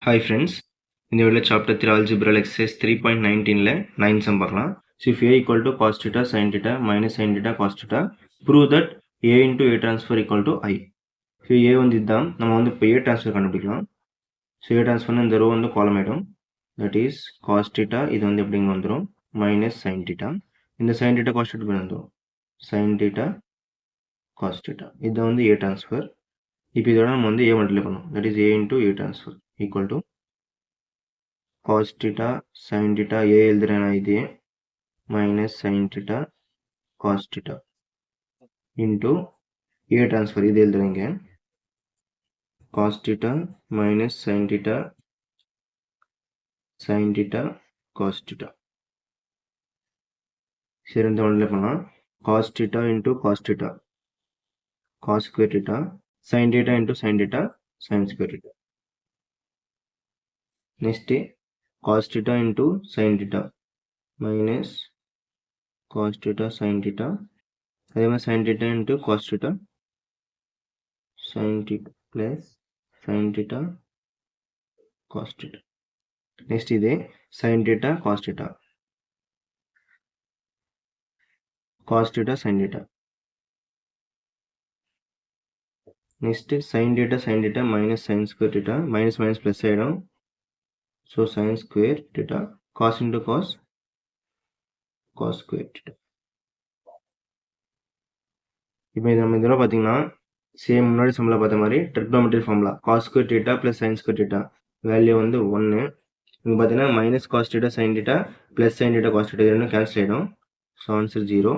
Hi friends, in the video chapter 3 algebra exercise 3.19 la 9 sum பார்க்கலாம். So if a equal to cos theta sin theta minus sin theta cos theta, prove that a into a transfer equal to I. So a வந்து இதுதான், நம்ம வந்து இப்போ a transfer கண்டுபிடிக்கலாம். So a transfer இந்த row வந்து column ஆயிடும். That is cos theta, இது வந்து எப்படிங்க வந்துரும் minus sin theta. இந்த sin theta cos theta வந்துரும் sin theta cos theta. இது வந்து a transfer. இப்போ இதோட நம்ம வந்து a மல்டிப்ளை பண்ணுவோம். That is a into a transfer equal to cos theta sin theta a எழுதுறேன்னா இதே minus sin theta cos theta into a transfer இது எழுதுறேங்க cos theta minus sin theta cos theta சரி இந்த ஒன்றில் பண்ணலாம் cos theta into cos theta cos square theta sin theta into sin theta sin square theta next cos theta into sin theta minus cos theta sin theta அதே மாதிரி sin theta into cos theta sin theta plus sin theta cos theta next இதே sin theta cos theta sin theta next sin theta minus sin square theta minus minus plus ஆயிடும் so sin square theta cos into cos square theta இப்போ நம்ம இதெல்லாம் பார்த்தீங்கன்னா same முன்னாடி சம்மில் பார்த்த மாதிரி trigonometry formula cos square theta plus sin square theta value வந்து 1 இங்கே பார்த்தீங்கன்னா minus cos theta sin theta plus sin theta cos theta இது ரெண்டும் கேன்சல் ஆகிடும் ஸோ ஆன்சர் 0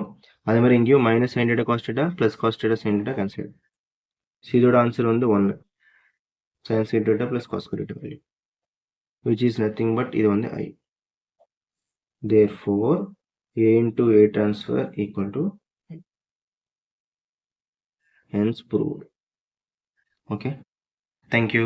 அதே மாதிரி இங்கேயும் minus sin theta cos theta plus cos theta sin theta cancel ஆகிடும் ஸோ இதோட ஆன்சர் வந்து 1 sin square theta plus cos square theta value which is nothing but இது வந்து I. Therefore a into a transfer equal to I. Hence proved. Okay, thank you.